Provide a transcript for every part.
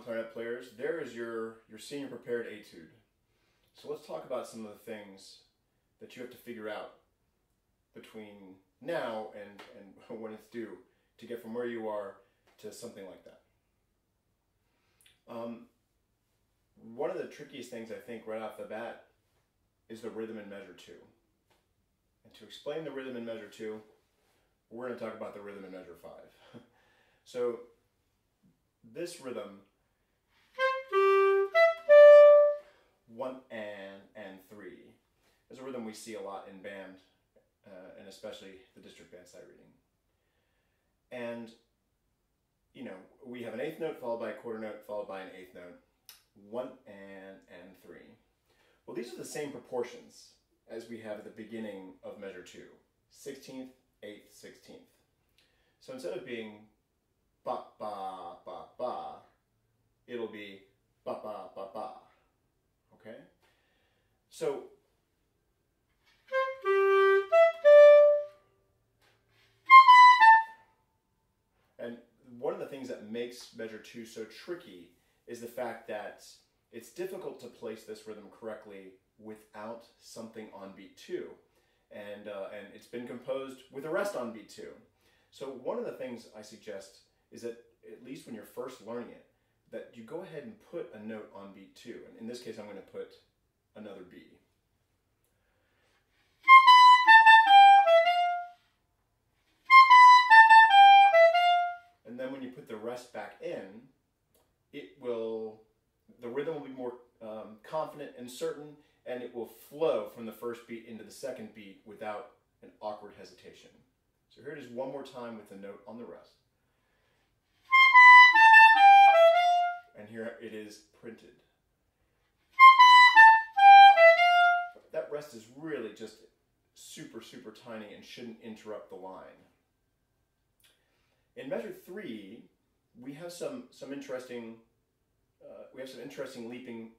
clarinet players, there is your senior prepared etude. So let's talk about some of the things that you have to figure out between now and when it's due to get from where you are to something like that. One of the trickiest things, I think, right off the bat is the rhythm in measure 2. And to explain the rhythm in measure 2, we're going to talk about the rhythm in measure 5. So this rhythm, 1 and 3, is a rhythm we see a lot in band, and especially the district band sight reading. And, you know, we have an eighth note followed by a quarter note followed by an eighth note, 1 and 3. Well, these are the same proportions as we have at the beginning of measure 2, 16th, 8th, 16th. So instead of being ba ba ba ba, it'll be ba ba ba ba. Okay? So and one of the things that makes measure 2 so tricky is the fact that it's difficult to place this rhythm correctly without something on beat 2. And it's been composed with a rest on beat 2. So one of the things I suggest is that, at least when you're first learning it, that you go ahead and put a note on beat 2. And in this case, I'm going to put another B. And then when you put the rest back in, the rhythm will be more confident and certain, and it will flow from the first beat into the second beat without an awkward hesitation. So here it is one more time with the note on the rest. And here it is printed. That rest is really just super, super tiny and shouldn't interrupt the line. In measure 3, we have some interesting leaping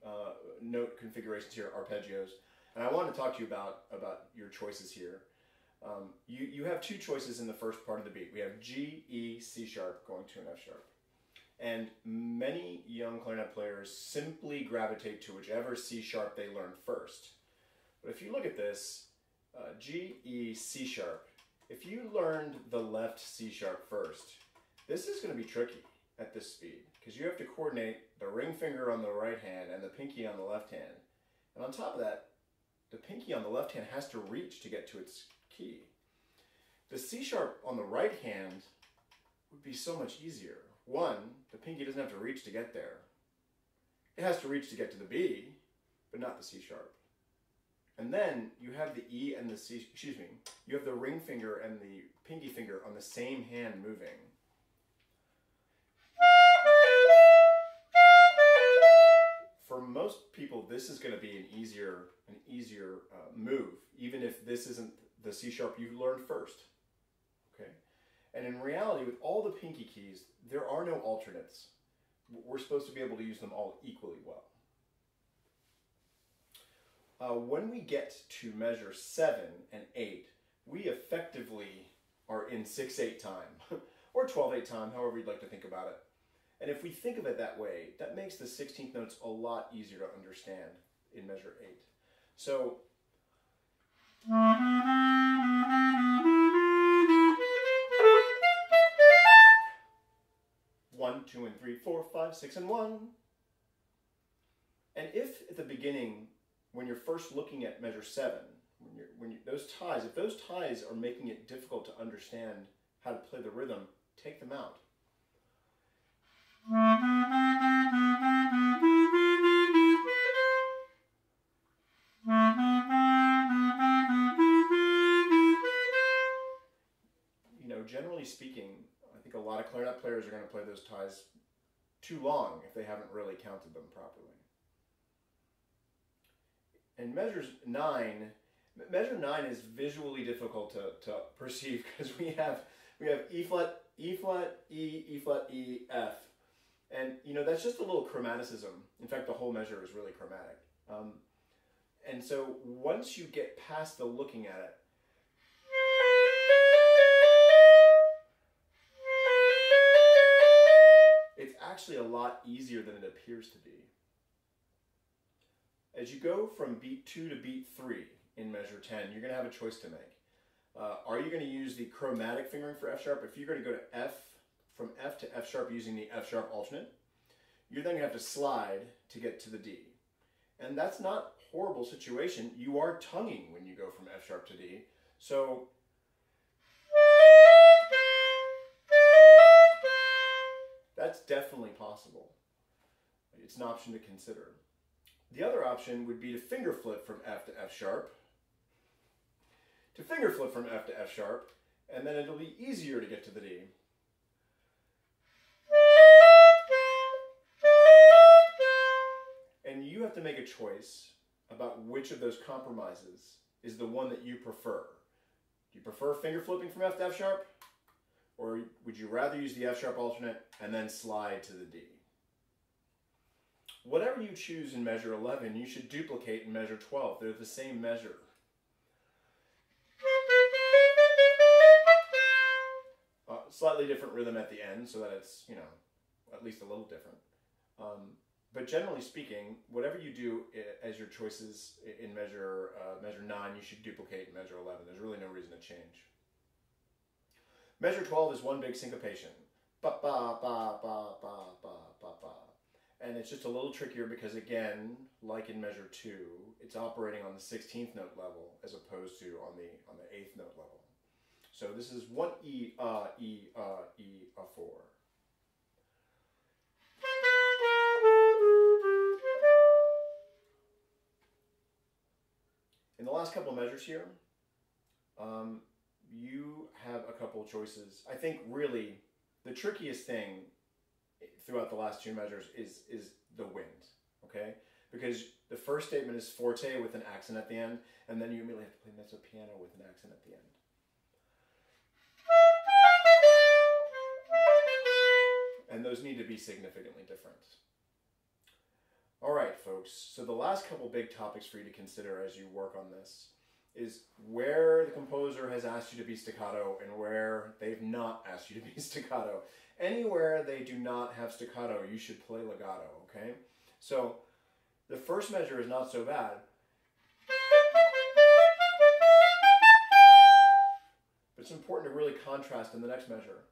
note configurations here, arpeggios, and I want to talk to you about your choices here. You have two choices in the first part of the beat. We have G, E, C sharp going to an F sharp. And many young clarinet players simply gravitate to whichever C sharp they learned first. But if you look at this, G, E, C sharp, if you learned the left C sharp first, this is going to be tricky at this speed, because you have to coordinate the ring finger on the right hand and the pinky on the left hand. And on top of that, the pinky on the left hand has to reach to get to its key. The C sharp on the right hand would be so much easier. One, the pinky doesn't have to reach to get there. It has to reach to get to the B, but not the C sharp. And then you have the E and the C, you have the ring finger and the pinky finger on the same hand moving. For most people, this is going to be an easier move, even if this isn't the C sharp you learned first. Okay, and in reality, with all the pinky keys, there are no alternates. We're supposed to be able to use them all equally well. When we get to measure 7 and 8, we effectively are in 6/8 time, or 12/8 time, however you'd like to think about it. And if we think of it that way, that makes the 16th notes a lot easier to understand in measure 8. So, 1, 2, and 3, 4, 5, 6, and 1. And if at the beginning, when you're first looking at measure 7, if those ties are making it difficult to understand how to play the rhythm, take them out. You know, generally speaking, I think a lot of clarinet players are going to play those ties too long if they haven't really counted them properly. And measure 9 is visually difficult to perceive, because we have E flat, E flat, E, E flat, E, F. And, you know, that's just a little chromaticism. In fact, the whole measure is really chromatic. And so once you get past the looking at it, it's actually a lot easier than it appears to be. As you go from beat 2 to beat 3 in measure 10, you're going to have a choice to make. Are you going to use the chromatic fingering for F sharp? If you're going to go to F, from F to F sharp using the F sharp alternate, you're then going to have to slide to get to the D. And that's not a horrible situation. You are tonguing when you go from F sharp to D. So that's definitely possible. It's an option to consider. The other option would be to finger flip from F to F sharp, and then it'll be easier to get to the D. And you have to make a choice about which of those compromises is the one that you prefer. Do you prefer finger flipping from F to F sharp? Or would you rather use the F sharp alternate and then slide to the D? Whatever you choose in measure 11, you should duplicate in measure 12. They're the same measure. Slightly different rhythm at the end so that it's, you know, at least a little different. But generally speaking, whatever you do as your choices in measure 9, you should duplicate in measure 11. There's really no reason to change. Measure 12 is one big syncopation. Ba ba ba ba ba ba ba ba. And it's just a little trickier because, again, like in measure 2, it's operating on the 16th note level as opposed to on the 8th note level. So this is 1 E, E, E, 4. In the last couple of measures here, you have a couple of choices. I think really the trickiest thing throughout the last 2 measures is the wind, okay? Because the first statement is forte with an accent at the end, and then you immediately have to play mezzo piano with an accent at the end. And those need to be significantly different. All right, folks, so the last couple big topics for you to consider as you work on this is where the composer has asked you to be staccato and where they've not asked you to be staccato. Anywhere they do not have staccato, you should play legato, okay? So the first measure is not so bad. But it's important to really contrast in the next measure.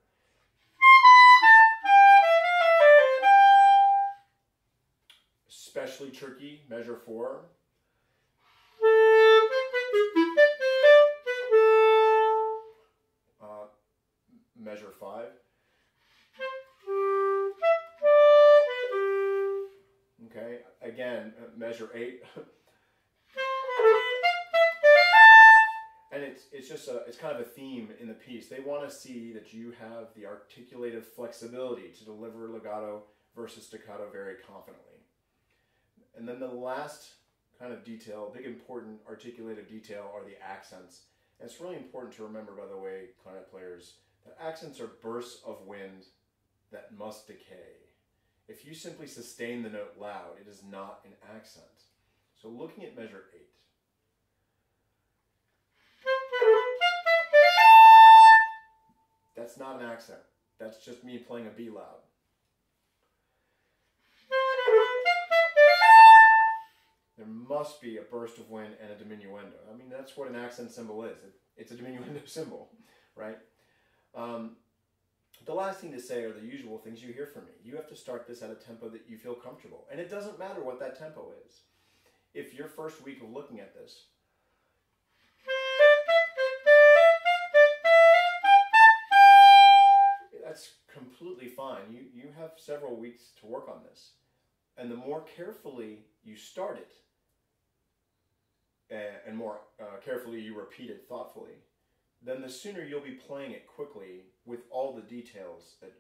Especially tricky, measure 4. Measure 5. Okay, again, measure 8. And it's kind of a theme in the piece. They want to see that you have the articulative flexibility to deliver legato versus staccato very confidently. And then the last kind of detail, big important articulative detail, are the accents. And it's really important to remember, by the way, clarinet players, that accents are bursts of wind that must decay. If you simply sustain the note loud, it is not an accent. So looking at measure 8. That's not an accent. That's just me playing a B loud. There must be a burst of wind and a diminuendo. I mean, that's what an accent symbol is. It's a diminuendo symbol, right? The last thing to say are the usual things you hear from me. You have to start this at a tempo that you feel comfortable. And it doesn't matter what that tempo is. If your first week of looking at this, that's completely fine. You have several weeks to work on this. And the more carefully you start it, and more carefully you repeat it thoughtfully, then the sooner you'll be playing it quickly with all the details that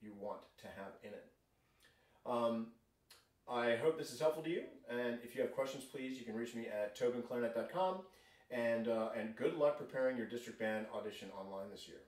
you want to have in it. I hope this is helpful to you, and if you have questions, please, you can reach me at tobinclarinet.com, and good luck preparing your district band audition online this year.